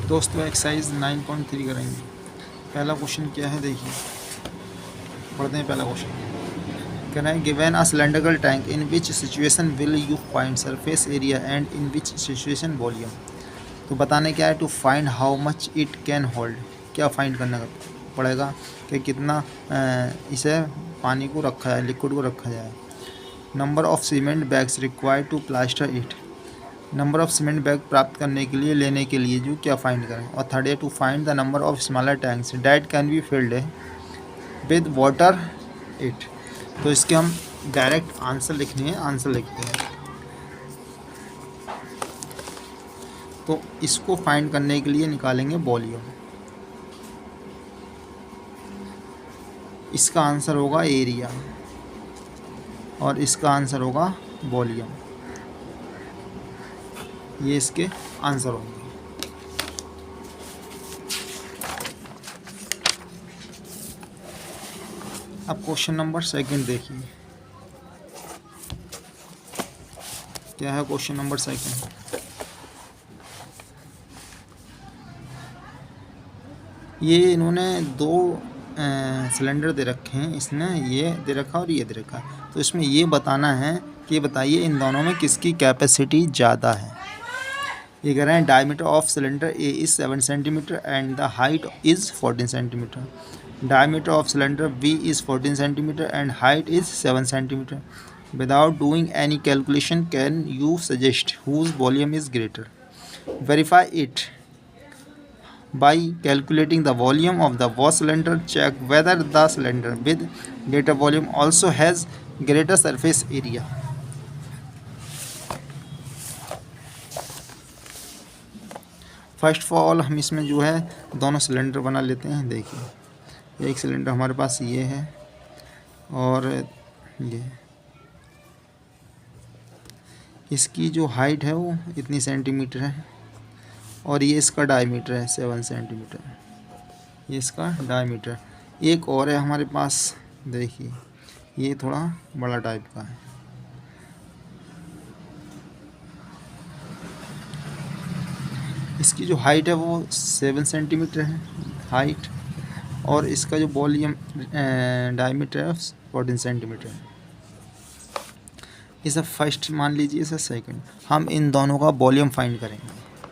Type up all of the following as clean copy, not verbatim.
दोस्तों एक्सरसाइज 9.3 करेंगे। पहला क्वेश्चन क्या है देखिए, पढ़ते हैं पहला question. Can I given a cylindrical tank in which situation will you find surface area and in which situation volume. तो बताने क्या है, to find how much it can hold. क्या फाइंड करना पड़ेगा कि कितना इसे पानी को रखा जाए, लिक्विड को रखा जाए। Number of cement bags required to plaster it. Number of cement bag प्राप्त करने के लिए, लेने के लिए जो क्या फाइंड करें। और थर्ड है to find the number of smaller tanks that can be filled with water it. तो इसके हम डायरेक्ट आंसर लिखने हैं, आंसर लिखते हैं। तो इसको फाइंड करने के लिए निकालेंगे वॉल्यूम। इसका आंसर होगा एरिया और इसका आंसर होगा वॉल्यूम। ये इसके आंसर होंगे। अब क्वेश्चन नंबर सेकंड देखिए, क्या है क्वेश्चन नंबर सेकंड। ये इन्होंने दो सिलेंडर दे रखे हैं, इसने ये दे रखा और ये दे रखा है। तो इसमें ये बताना है कि बताइए इन दोनों में किसकी कैपेसिटी ज़्यादा है। ये कह रहे हैं diameter of cylinder A is 7 centimetre and the height is 14 centimetre. Diameter of cylinder B is 14 centimetre and height is 7 centimetre. Without doing any calculation can you suggest whose volume is greater. Verify it by calculating the volume of the wash cylinder. Check whether the cylinder with greater volume also has greater surface area. First of all हम इसमें जो है दोनों cylinder बना लेते हैं। देखिए एक सिलेंडर हमारे पास ये है और ये, इसकी जो हाइट है वो इतनी सेंटीमीटर है और ये इसका डायमीटर है 7 सेंटीमीटर। ये इसका डायमीटर। एक और है हमारे पास, देखिए ये थोड़ा बड़ा टाइप का है। इसकी जो हाइट है वो 7 सेंटीमीटर है हाइट, और इसका जो वॉल्यूम डायमीटर है 14 सेंटीमीटर है। ये सब फर्स्ट मान लीजिए, सर सेकंड। हम इन दोनों का वॉल्यूम फाइंड करेंगे,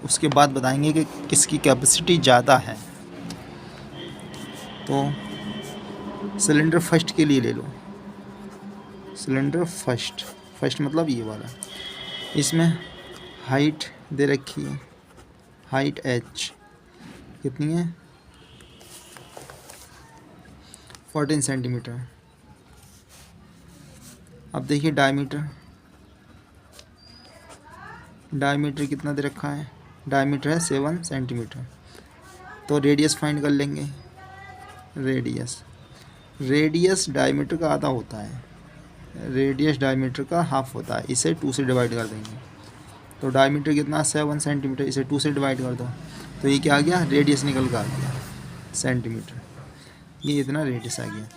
उसके बाद बताएंगे कि किसकी कैपेसिटी ज़्यादा है। तो सिलेंडर फर्स्ट के लिए ले लो। सिलेंडर फर्स्ट मतलब ये वाला। इसमें हाइट दे रखी है, हाइट h कितनी है 14 सेंटीमीटर। अब देखिए डायमीटर कितना दे रखा है, डायमीटर है 7 सेंटीमीटर। तो रेडियस फाइंड कर लेंगे। रेडियस डायमीटर का आधा होता है, रेडियस डायमीटर का हाफ होता है। इसे 2 से डिवाइड कर देंगे। तो डायमीटर कितना 7 सेंटीमीटर, इसे 2 से डिवाइड कर दो तो ये क्या आ गया, रेडियस निकल कर आ गया सेंटीमीटर। ये इतना रेडियस आ गया।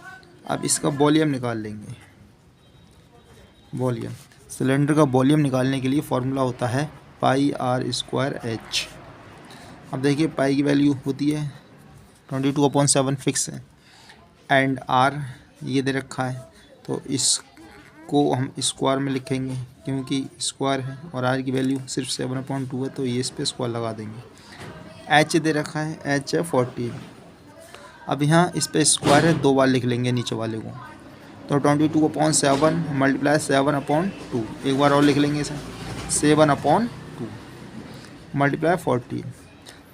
अब इसका वॉल्यूम निकाल लेंगे। वॉल्यूम, सिलेंडर का वॉल्यूम निकालने के लिए फॉर्मूला होता है पाई आर स्क्वायर एच। अब देखिए पाई की वैल्यू होती है 22/7 फिक्स है, एंड आर ये दे रखा है। तो इसको हम स्क्वायर में लिखेंगे क्योंकि स्क्वायर है, और आर की वैल्यू सिर्फ 7/2 है तो ये इस पर स्क्वायर लगा देंगे। एच दे रखा है, एच है 14। अब यहाँ इस पर स्क्वायर है, 2 बार लिख लेंगे नीचे वाले को। तो 22/7 मल्टीप्लाई 7/2, एक बार और लिख लेंगे इसे 7/2 मल्टीप्लाई 14।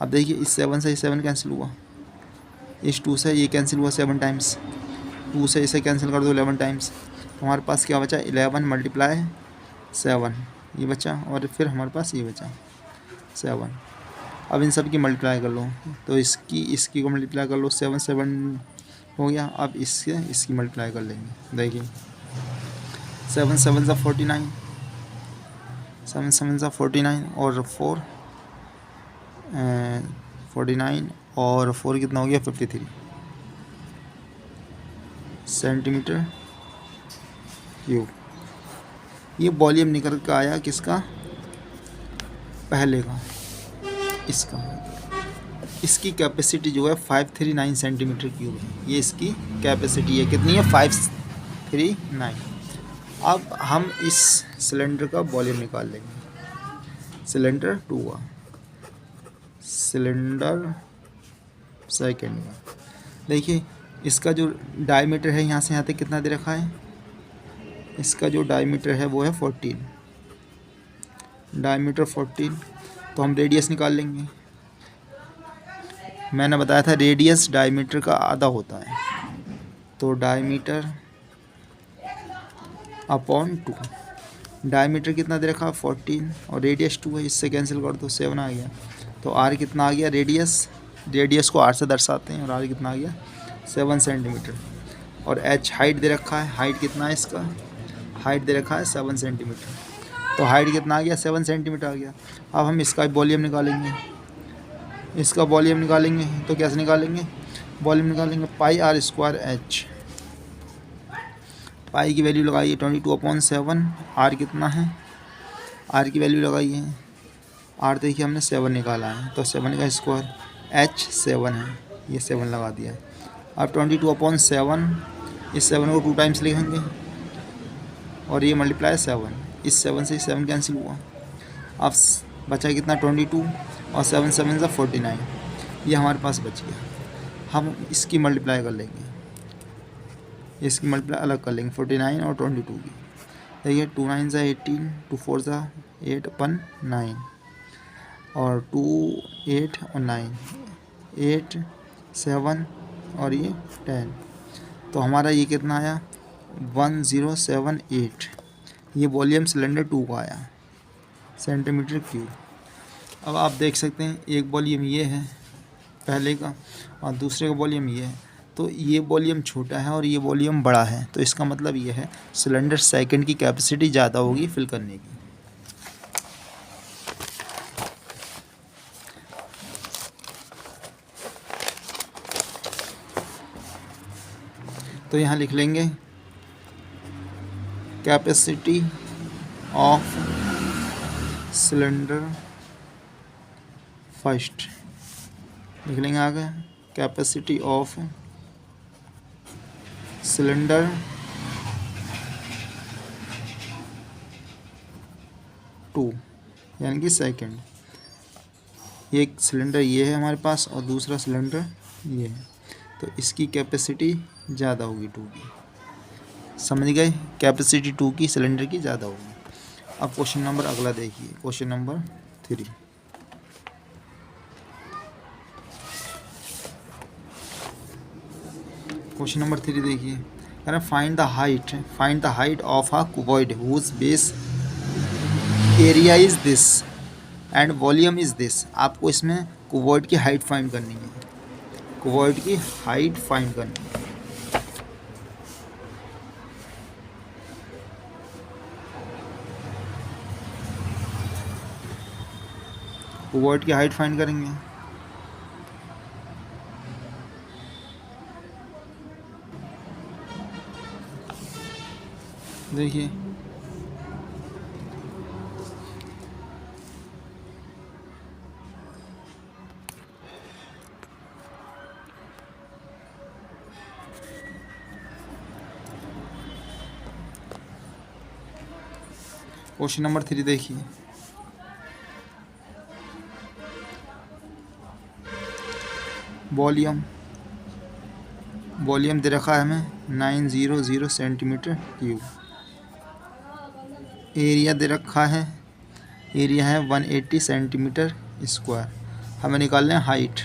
अब देखिए इस 7 से 7 कैंसिल हुआ, इस 2 से ये कैंसिल हुआ 7 टाइम्स, 2 से इसे कैंसिल कर दो 11 टाइम्स। हमारे पास क्या बचा 11 मल्टीप्लाई 7 ये बचा, और फिर हमारे पास ये बचा 7। अब इन सब की मल्टीप्लाई कर लो, तो इसकी को मल्टीप्लाई कर लो, 7 हो गया। अब इसकी मल्टीप्लाई कर लेंगे। देखिए 7 7 49, 7 7 49 और 4 49 और 4 कितना हो गया 53 सेंटीमीटर क्यूब। ये वॉल्यूम निकल के आया किसका, पहले का, इसका। इसकी कैपेसिटी जो है 539 सेंटीमीटर क्यूब है। ये इसकी कैपेसिटी है, कितनी है? 539। अब हम इस सिलेंडर का वॉल्यूम निकाल लेंगे। सिलेंडर 2 का, सिलेंडर सेकेंड का। देखिए इसका जो डायमीटर है यहाँ से यहाँ तक कितना दे रखा है? इसका जो डायमीटर है वो है 14, डायमीटर 14। तो हम रेडियस निकाल लेंगे। मैंने बताया था रेडियस डायमीटर का आधा होता है, तो डायमीटर अपॉन 2। डायमीटर कितना दे रखा है? 14, और रेडियस 2 है, इससे कैंसिल कर दो, 7 आ गया। तो आर कितना आ गया? रेडियस को आर से दर्शाते हैं, और आर कितना आ गया? 7 सेंटीमीटर। और एच हाइट दे रखा है, हाइट कितना है इसका? हाइट दे रखा है 7 सेंटीमीटर। तो हाइट कितना आ गया? 7 सेंटीमीटर आ गया। अब हम इसका वॉल्यूम निकालेंगे। इसका वॉल्यूम निकालेंगे तो कैसे निकालेंगे? वॉल्यूम निकालेंगे पाई आर स्क्वायर एच। पाई की वैल्यू लगाइए 22/7। आर कितना है? आर की वैल्यू लगाइए। आर देखिए हमने 7 निकाला है, तो 7 का स्क्वायर, एच 7 है, ये 7 लगा दिया है। अब 22/7, इस 7 को 2 टाइम्स लिखेंगे, और ये मल्टीप्लाई 7, इस 7 से 7 कैंसिल हुआ। अब बचा कितना? 22, और 7 7 से 49, ये हमारे पास बच गया। हम इसकी मल्टीप्लाई कर लेंगे, इसकी मल्टीप्लाई अलग कर लेंगे, 49 और 22 की। देखिए 2 9 से 18, 2 4 से 8 अपन 9, और 2 8 और 9, 8 7 और ये 10। तो हमारा ये कितना आया? 1078। ये वॉल्यूम सिलेंडर 2 का आया, सेंटीमीटर क्यूब। अब आप देख सकते हैं एक वॉल्यूम ये है पहले का, और दूसरे का वॉल्यूम ये है। तो ये वॉल्यूम छोटा है और ये वॉल्यूम बड़ा है, तो इसका मतलब ये है सिलेंडर सेकंड की कैपेसिटी ज़्यादा होगी फिल करने की। तो यहाँ लिख लेंगे कैपेसिटी ऑफ सिलेंडर फर्स्ट, लिख लेंगे आगे कैपेसिटी ऑफ सिलेंडर 2, यानी कि सेकंड। एक सिलेंडर ये है हमारे पास और दूसरा सिलेंडर ये है, तो इसकी कैपेसिटी ज़्यादा होगी 2 की। समझ गए? कैपेसिटी 2 की सिलेंडर की ज़्यादा होगी। अब क्वेश्चन नंबर अगला देखिए, क्वेश्चन नंबर 3। क्वेश्चन नंबर 3 देखिए, कह रहे find the height of a cuboid whose base area is this and volume is this. आपको इसमें क्यूबॉइड की हाइट फाइंड करनी है, क्यूबॉइड की हाइट फाइंड करनी है। क्यूबॉइड की हाइट फाइंड करेंगे। देखिए क्वेश्चन नंबर 3 देखिए, वॉल्यूम दे रखा है हमें 900 सेंटीमीटर क्यूब। एरिया दे रखा है, एरिया है 180 सेंटीमीटर स्क्वायर। हमें निकालना है हाइट,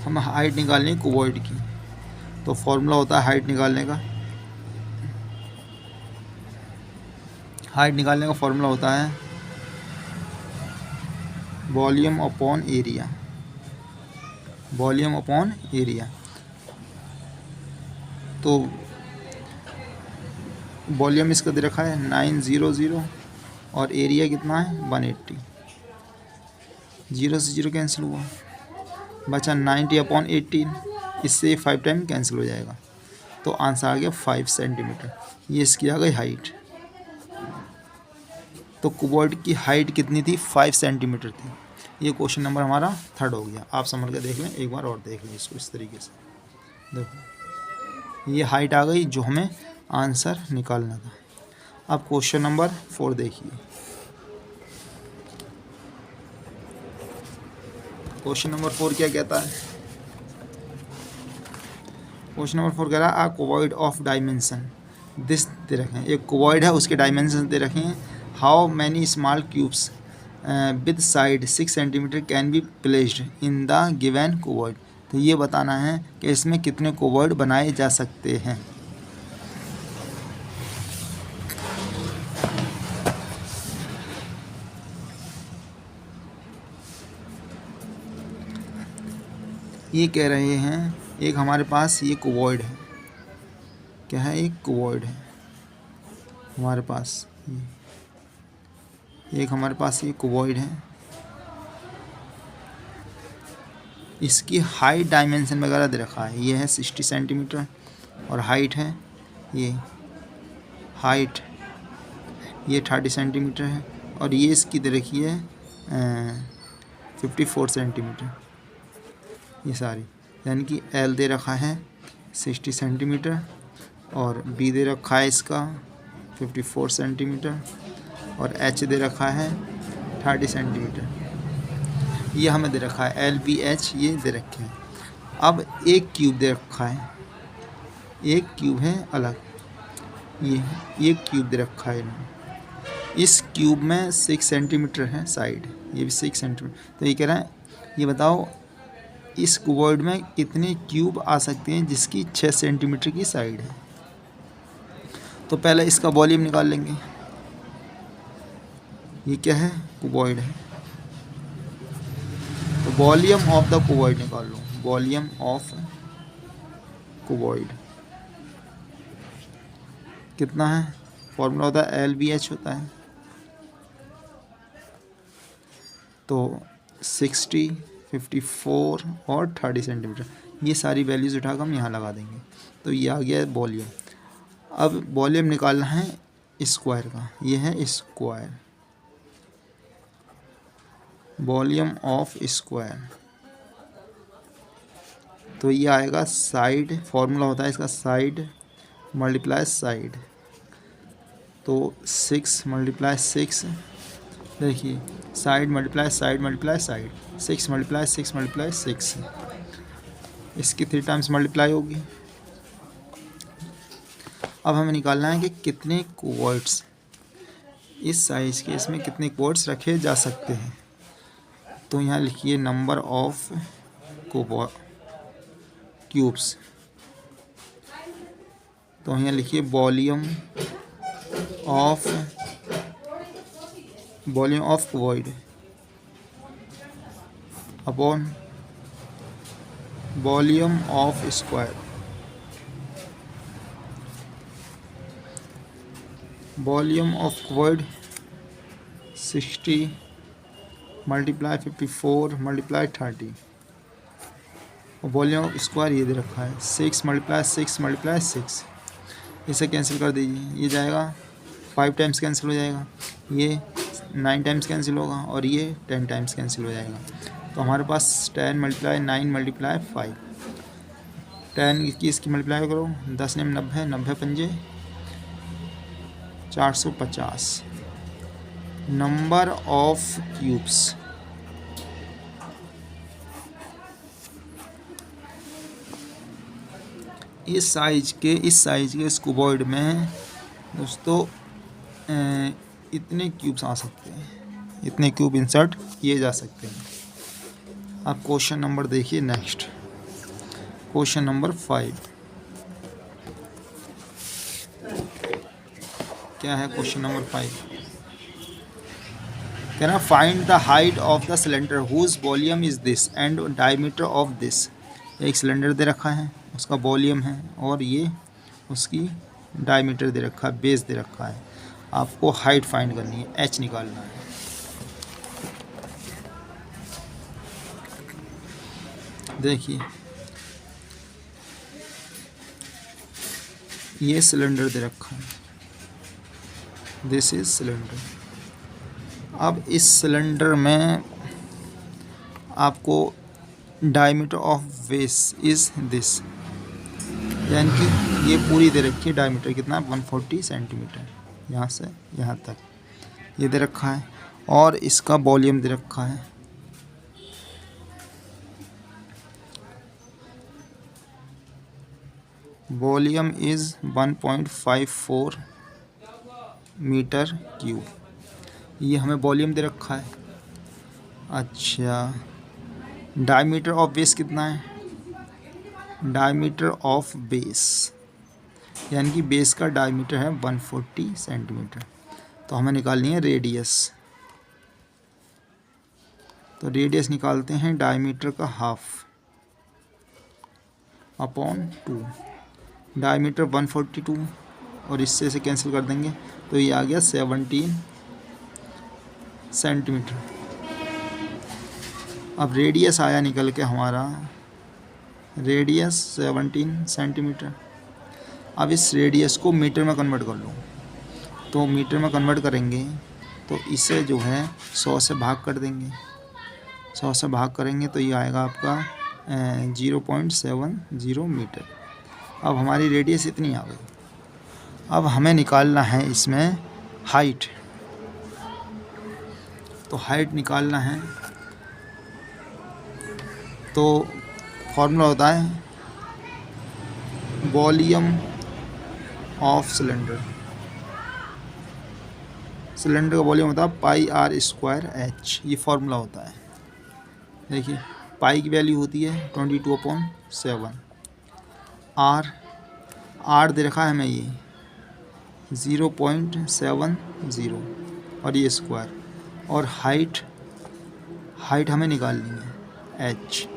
हमें हाइट निकालनी है क्यूबॉइड की। तो फॉर्मूला होता है हाइट निकालने का, फॉर्मूला होता है volume upon area, volume upon area. तो वॉल्यूम इसका दे रखा है 900 और एरिया कितना है 180। 0 से 0 कैंसिल हुआ, बचा 90/18, इससे 5 टाइम कैंसिल हो जाएगा। तो आंसर आ गया 5 सेंटीमीटर। ये इसकी आ गई हाइट। तो क्यूबॉइड की हाइट कितनी थी? 5 सेंटीमीटर थी। ये क्वेश्चन नंबर हमारा 3rd हो गया। आप समझ के देख लें, एक बार और देख लें इसको इस तरीके से। देखो ये हाइट आ गई जो हमें आंसर निकालना था। अब क्वेश्चन नंबर 4 देखिए। क्वेश्चन नंबर 4 क्या कहता है? क्वेश्चन नंबर 4 कह रहा है, a cuboid of dimension this दे रखे हैं। एक क्यूबॉइड है, उसके डायमेंशन दे रखे हैं। How many small cubes with side 6 centimetre can be placed in the given cuboid. तो ये बताना है कि इसमें कितने क्यूबॉइड बनाए जा सकते हैं। ये कह रहे हैं, एक हमारे पास ये क्यूबॉइड है। क्या है? एक क्यूबॉइड है हमारे पास। एक हमारे पास ये क्यूबॉइड है। इसकी हाइट डायमेंशन वगैरह दे रखा है। ये है 60 सेंटीमीटर और हाइट है ये हाइट ये 30 सेंटीमीटर है और ये इसकी दे रखी है 54 सेंटीमीटर। ये सारी यानी कि एल दे रखा है 60 सेंटीमीटर और बी दे रखा है इसका 54 सेंटीमीटर और एच दे रखा है 30 सेंटीमीटर। ये हमें दे रखा है एल बी एच, ये दे रखे हैं। अब एक क्यूब दे रखा है, एक क्यूब है अलग, ये क्यूब दे रखा है इन्होंने। इस क्यूब में 6 सेंटीमीटर है साइड, ये भी 6 सेंटीमीटर। तो ये कह रहा है, ये बताओ इस क्यूबॉइड में कितने क्यूब आ सकते हैं जिसकी 6 सेंटीमीटर की साइड है। तो पहले इसका वॉल्यूम निकाल लेंगे। ये क्या है? क्यूबॉइड है। तो वॉल्यूम ऑफ द क्यूबॉइड निकाल लो। वॉल्यूम ऑफ क्यूबॉइड कितना है? फॉर्मूला होता है एल बी एच होता है। तो 60, 54 और 30 सेंटीमीटर, ये सारी वैल्यूज़ उठाकर हम यहाँ लगा देंगे। तो ये आ गया वॉल्यूम। अब वॉल्यूम निकालना है स्क्वायर का। ये है स्क्वायर, वॉल्यूम ऑफ स्क्वायर। तो ये आएगा साइड, फॉर्मूला होता है इसका साइड मल्टीप्लाई साइड। तो 6 मल्टीप्लाई 6, देखिए side multiply side multiply side, 6 multiply 6 multiply 6, इसकी 3 टाइम्स मल्टीप्लाई होगी। अब हमें निकालना है कि कितने क्यूबॉइड्स इस साइज के, इसमें कितने क्यूबॉइड्स रखे जा सकते हैं। तो यहाँ लिखिए नंबर ऑफ क्यूब्स। तो यहाँ लिखिए volume of cuboid upon volume of square. Volume of cuboid 60 multiply 54 multiply 30 और वॉल्यूम ऑफ स्क्वायर ये दे रखा है 6 मल्टीप्लाई 6 मल्टीप्लाई 6। इसे कैंसिल कर दीजिए, ये जाएगा 5 टाइम्स कैंसिल हो जाएगा, ये 9 टाइम्स कैंसिल होगा और ये 10 टाइम्स कैंसिल हो जाएगा। तो हमारे पास 10 मल्टीप्लाई 9 मल्टीप्लाई 5, 10 की इसकी मल्टीप्लाई करो, 10 ने 90, 90 पंजे 450 नंबर ऑफ क्यूब्स। इस साइज के इस क्यूबॉइड में दोस्तों इतने क्यूब्स आ सकते हैं, इतने क्यूब इंसर्ट किए जा सकते हैं। अब क्वेश्चन नंबर देखिए नेक्स्ट, क्वेश्चन नंबर 5। क्या है क्वेश्चन नंबर 5? कह रहा find the height of the cylinder whose volume is this and diameter of this. एक सिलेंडर दे रखा है, उसका वॉल्यूम है और ये उसकी डायमीटर दे रखा है, बेस दे रखा है। आपको हाइट फाइंड करनी है, एच निकालना है। देखिए ये सिलेंडर दे रखा है, दिस इज सिलेंडर। अब इस सिलेंडर में आपको diameter of base is this, यानी कि ये पूरी दे रखी है। डायमीटर कितना है 140 सेंटीमीटर, यहाँ से यहाँ तक ये दे रखा है। और इसका वॉल्यूम दे रखा है, वॉल्यूम इज़ 1.54 मीटर क्यूब, ये हमें वॉल्यूम दे रखा है। अच्छा, डायमीटर ऑफ बेस कितना है? डायमीटर ऑफ बेस यानी कि बेस का डायमीटर है 140 सेंटीमीटर। तो हमें निकालनी है रेडियस। तो रेडियस निकालते हैं डायमीटर का हाफ अपॉन 2। डायमीटर 142 और इससे से कैंसिल कर देंगे तो ये आ गया 17 सेंटीमीटर। अब रेडियस आया निकल के हमारा, रेडियस 17 सेंटीमीटर। अब इस रेडियस को मीटर में कन्वर्ट कर लो, तो मीटर में कन्वर्ट करेंगे तो इसे जो है 100 से भाग कर देंगे। 100 से भाग करेंगे तो ये आएगा आपका 0.70 मीटर। अब हमारी रेडियस इतनी आ गई। अब हमें निकालना है इसमें हाइट। तो हाइट निकालना है तो फॉर्मूला होता है वॉल्यूम ऑफ सिलेंडर। सिलेंडर का वॉल्यूम होता है πr²h, ये फॉर्मूला होता है। देखिए पाई की वैल्यू होती है 22/7, आर दे रखा है हमें ये 0.70 और ये स्क्वायर, और हाइट हमें निकालनी है h।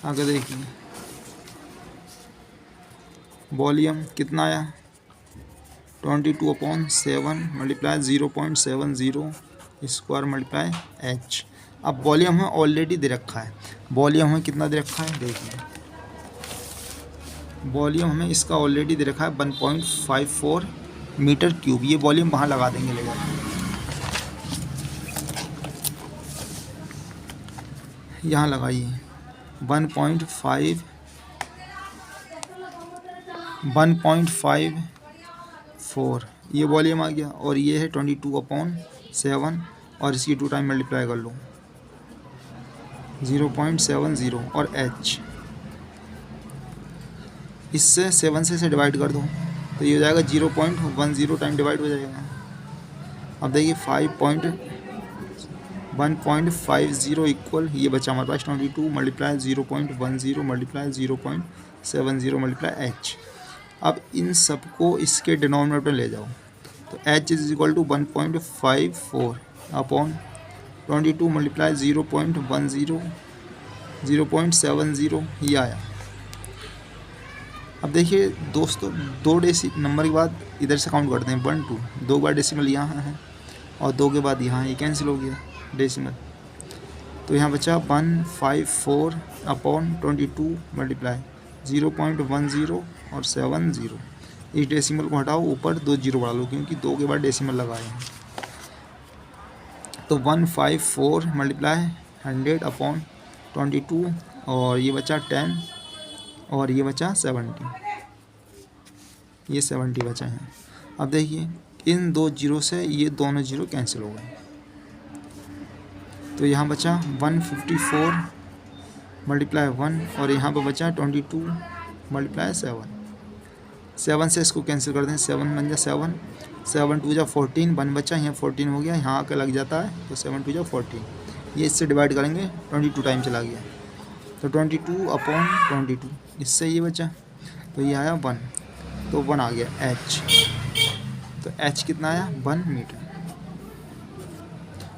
आगे देखिए वॉल्यूम कितना आया 22/7 मल्टीप्लाई 0.70 स्क्वायर मल्टीप्लाई h। अब वॉल्यूम हमें ऑलरेडी दे रखा है। वॉल्यूम हमें कितना दे रखा है देखिए, वॉल्यूम हमें इसका ऑलरेडी दे रखा है 1.54 मीटर क्यूब। ये वॉल्यूम वहाँ लगा देंगे, ले जाकर यहाँ लगाइए 1.54 ये वॉल्यूम आ गया, और ये है 22/7 और इसकी 2 टाइम मल्टीप्लाई कर लो 0.70 और h इससे 7 से डिवाइड कर दो तो ये हो जाएगा 0.10 टाइम डिवाइड हो जाएगा। अब देखिए 1.50 इक्वल ये बचा हमारे पास 22 मल्टीप्लाई 0.10 मल्टीप्लाई 0.70 मल्टीप्लाई h। अब इन सबको इसके डिनोमिनेटर में ले जाओ तो h is equal to 1.54 upon 22 multiply 0.10 0.70 ये आया। अब देखिए दोस्तों 2 नंबर के बाद इधर से काउंट करते हैं 1 2, 2 बार डेसिमल यहाँ है और 2 के बाद यहाँ ये कैंसिल हो गया डेसिमल, तो यहाँ बचा 154 अपॉन 22 मल्टीप्लाई 0.10 और 70। इस डेसिमल को हटाओ, ऊपर 2 जीरो बढ़ा लो क्योंकि 2 के बाद डेसिमल लगाए हैं। तो 154 मल्टीप्लाई 100 अपॉन 22 और ये बचा 10 और ये बचा 70, ये 70 बचा है। अब देखिए इन 2 जीरो से ये दोनों जीरो कैंसिल हो गए, तो यहाँ बचा 154 मल्टीप्लाई 1 और यहाँ पर बचा 22 मल्टीप्लाई 7 से इसको कैंसिल कर दें, 7 बन जा 7 2 जा 14, 1 बचा, यहाँ 14 हो गया, यहाँ आकर लग जाता है तो 7 2 जा 14, ये इससे डिवाइड करेंगे 22 टाइम चला गया तो 22 अपॉन 22, इससे ये बचा तो ये आया 1, तो 1 आ गया h। तो h कितना आया 1 मीटर।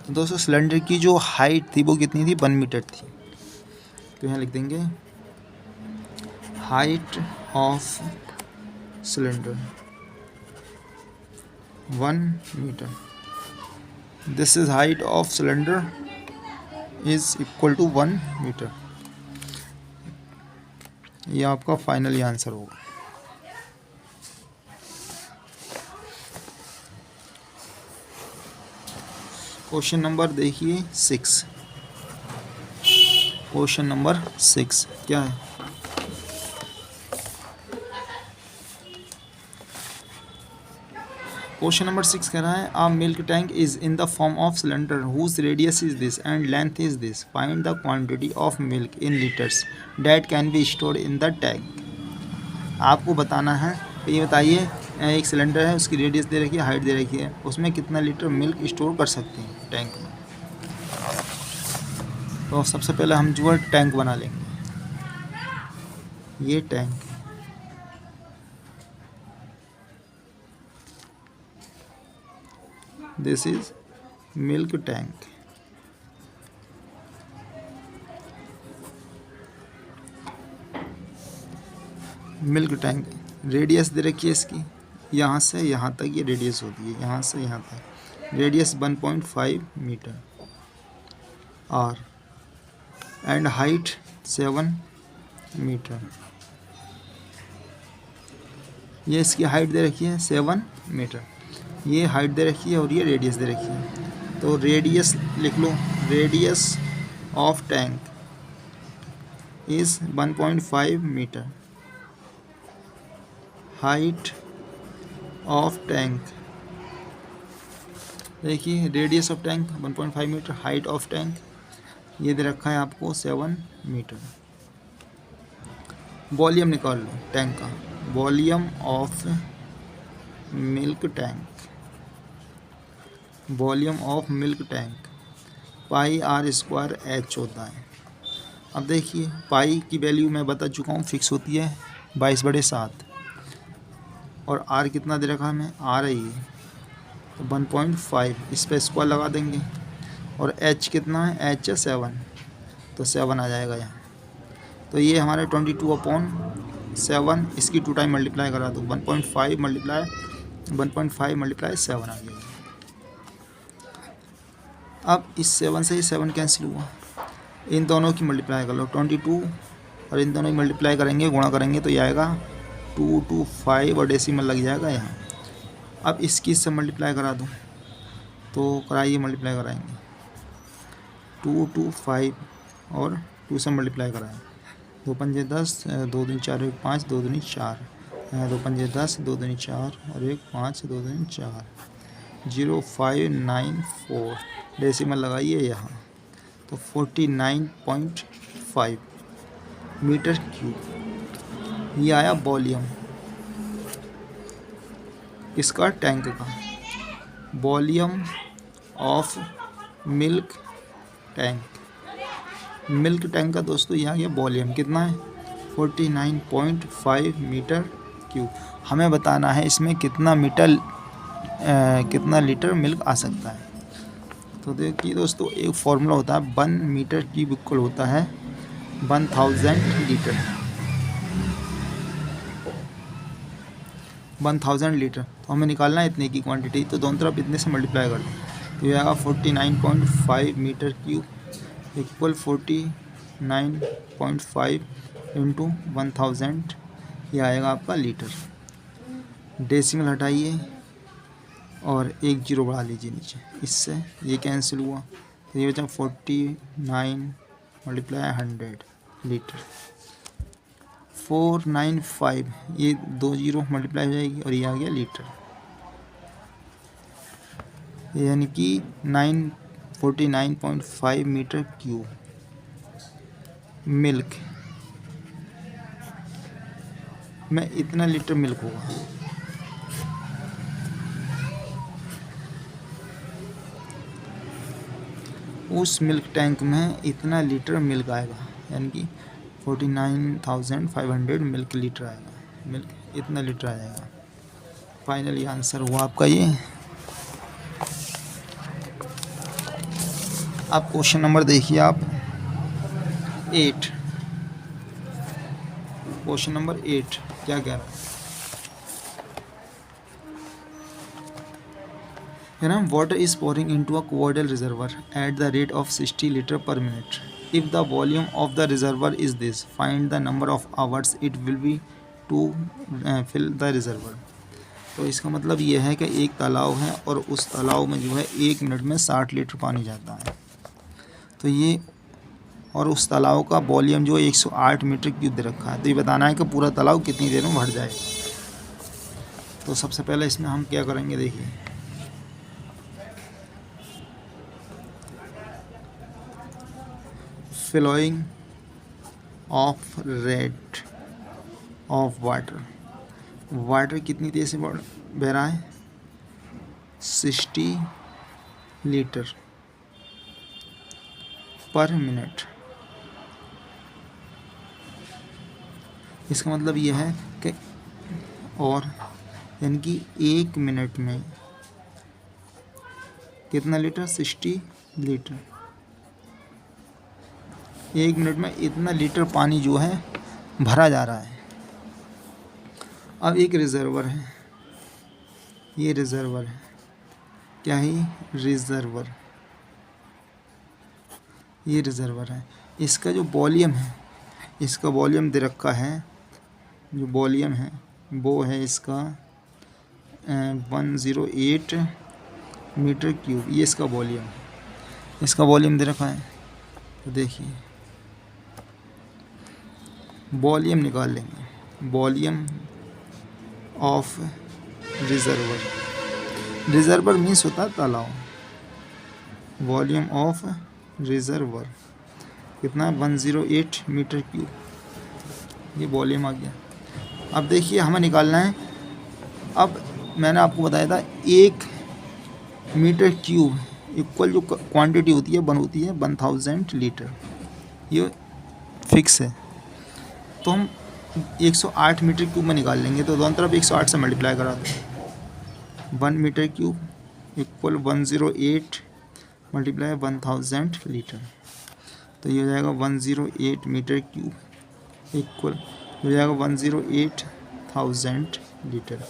तो दोस्तों सिलेंडर की जो हाइट थी वो कितनी थी 1 मीटर थी, तो यहाँ लिख देंगे height of cylinder 1 metre. This is height of cylinder is equal to 1 metre. ये आपका फाइनली आंसर होगा। क्वेश्चन नंबर देखिए 6। क्वेश्चन नंबर 6 क्या है? क्वेश्चन नंबर 6 कह रहा है a milk tank is in the form of cylinder whose radius is this and length is this, find the quantity of milk in litres that can be stored in the tank. आपको बताना है, तो ये बताइए एक cylinder है, उसकी radius दे रखी है, हाइट दे रखी है, उसमें कितना लीटर मिल्क स्टोर कर सकते हैं टैंक में। तो सबसे पहले हम जो है टैंक बना लेंगे। ये टैंक है, this is milk tank. Milk tank radius दे रखी है इसकी, यहाँ से यहाँ तक ये रेडियस होती है, यहाँ से यहाँ तक रेडियस 1.5 मीटर और एंड हाइट 7 मीटर। ये इसकी हाइट दे रखी है 7 मीटर, ये हाइट दे रखी है और ये रेडियस दे रखी है। तो रेडियस लिख लो, radius of tank is 1.5 metre, height of tank देखिए, radius of tank 1.5 metre, height of tank ये दे रखा है आपको 7 मीटर। वॉल्यूम निकाल लो टैंक का, volume of milk tank, volume of milk tank pi r square h होता है। अब देखिए पाई की वैल्यू मैं बता चुका हूँ, फिक्स होती है 22/7 और आर कितना दे रखा है हमें, आर है ये तो 1.5, इस पर स्क्वायर लगा देंगे और एच कितना है, एच है 7 तो 7 आ जाएगा यहाँ। तो ये हमारे 22/7, इसकी 2 टाइम मल्टीप्लाई करा दो, 1.5 मल्टीप्लाई 7 आ गया। अब इस 7 से ही 7 कैंसिल हुआ, इन दोनों की मल्टीप्लाई कर लो 22 और इन दोनों की मल्टीप्लाई करेंगे, गुणा करेंगे तो ये आएगा 225 और डेसिमल लग जाएगा यहाँ। अब इसकी इससे मल्टीप्लाई करा दो, तो कराइए मल्टीप्लाई कराएंगे 225 और 2 से मल्टीप्लाई कराएं, 2 पंजे 10, 2 दूनी 4, 1 5, 2 दूनी 4, 2 पंजे 10, 2 दूनी 4 और 1 5, 2 दूनी 4, 0594 डेसिमल लगाइए यहाँ तो 49.5 मीटर क्यूब ये आया वॉल्यूम इसका टैंक का। Volume of milk tank, milk tank का दोस्तों यहाँ ये वॉल्यूम कितना है 49.5 मीटर क्यूब। हमें बताना है इसमें कितना लीटर मिल्क आ सकता है। तो देखिए दोस्तों एक फार्मूला होता है 1 मीटर क्यूब इक्वल होता है 1000 लीटर। 1000 लीटर तो हमें निकालना है इतने की क्वांटिटी, तो दोनों तरफ इतने से मल्टीप्लाई कर दें तो ये आएगा 49.5 मीटर क्यूब इक्वल 49.5 इंटू 1000, ये आएगा आपका लीटर। डेसिमल हटाइए और 1 0 बढ़ा लीजिए नीचे, इससे ये कैंसिल हुआ तो ये बचा 49 मल्टीप्लाई 100 लीटर। 495 ये 2 0 मल्टीप्लाई हो जाएगी और ये आ गया लीटर, यानी कि 49.5 मीटर क्यूब मिल्क में इतना लीटर मिल्क होगा। उस मिल्क टैंक में इतना लीटर मिल्क आएगा, यानी कि 49,500 मिल्क लीटर आएगा, मिल्क इतना लीटर आ जाएगा। फाइनली आंसर हुआ आपका ये। अब क्वेश्चन नंबर देखिए आप 8, क्वेश्चन नंबर 8 क्या कह रहा है, water is pouring into a coidal reservoir at the rate of 60 liter per minute. If the volume of the reservoir is this, find the number of hours it will be to fill the reservoir. तो इसका मतलब ये है कि एक तालाब है और उस तालाब में जो है 1 मिनट में 60 लीटर पानी जाता है। तो ये और उस तालाब का वॉल्यूम जो है 108 मीटर क्यूब दे रखा है। तो ये बताना है कि पूरा तालाब कितनी देर में भर जाए। तो सबसे पहले इसमें हम क्या करेंगे, देखिए flowing of rate of water कितनी तेज़ से बह रहा है, 60 लीटर पर मिनट। इसका मतलब ये है कि और यानी कि 1 मिनट में कितना लीटर, 60 लीटर। 1 मिनट में इतना लीटर पानी जो है भरा जा रहा है। अब एक रिजर्वर है, ये रिजर्वर है, क्या है रिजर्वर, ये रिजर्वर है। इसका जो वॉल्यूम है, इसका वॉल्यूम दे रखा है, जो वॉल्यूम है वो है इसका 108 मीटर क्यूब, ये इसका वॉल्यूम है। इसका वॉल्यूम दे रखा है। तो देखिए वॉल्यूम निकाल लेंगे, वॉल्यूम ऑफ रिजर्वर मीन्स होता है तालाब। वॉल्यूम ऑफ रिजर्वर कितना, 108 मीटर क्यूब, ये वॉल्यूम आ गया। अब देखिए हमें निकालना है, अब मैंने आपको बताया था 1 मीटर क्यूब इक्वल जो क्वांटिटी होती है होती है 1000 लीटर, ये फिक्स है। तो हम 108 मीटर क्यूब में निकाल लेंगे। तो दोनों तरफ 108 से मल्टीप्लाई करा दो, 1 metre cube equal 108 multiply 1000 litre. तो ये हो जाएगा 108 मीटर क्यूब इक्वल हो जाएगा 108,000 लीटर।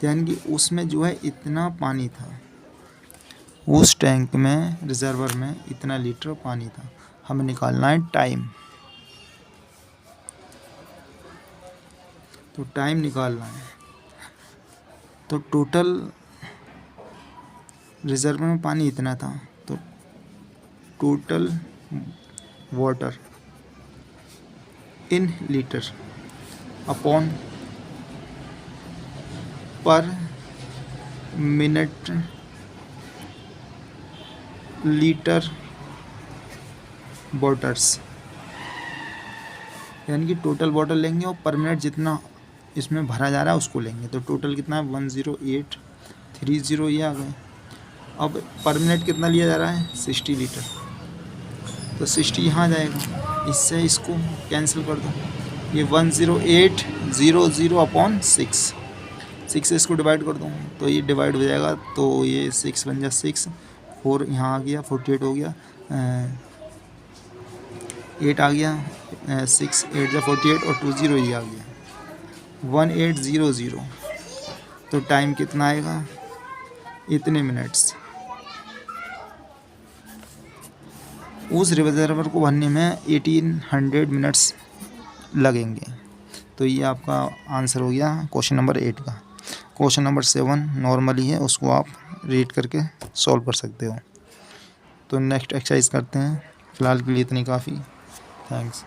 यानी कि उसमें जो है इतना पानी था, उस टैंक में रिजर्वर में इतना लीटर पानी था। हमें निकालना है टाइम। तो टाइम निकालना है, तो टोटल रिजर्वर में पानी इतना था, तो total water in litre upon पर मिनट लीटर वाटर्स, यानी कि टोटल वाटर लेंगे और पर मिनट जितना इसमें भरा जा रहा है उसको लेंगे। तो टोटल कितना है 10830 ये आ गए। अब पर मिनट कितना लिया जा रहा है 60 लीटर, तो 60 यहाँ जाएगा, इससे इसको कैंसिल कर दो। ये 10800 अपॉन 6 से इसको डिवाइड कर दूँ तो ये डिवाइड हो जाएगा। तो ये 6 बन जाए 6, 4 यहाँ आ गया, 48 हो गया, 8 आ गया, 6 8 जा 48 और 20 ये आ गया 1800। तो टाइम कितना आएगा, इतने मिनट्स। उस रिजर्वर को भरने में 1800 मिनट्स लगेंगे। तो ये आपका आंसर हो गया क्वेश्चन नंबर 8 का। क्वेश्चन नंबर 7 नॉर्मली है, उसको आप रीड करके सॉल्व कर सकते हो। तो नेक्स्ट एक्सरसाइज करते हैं, फ़िलहाल के लिए इतनी काफ़ी। थैंक्स।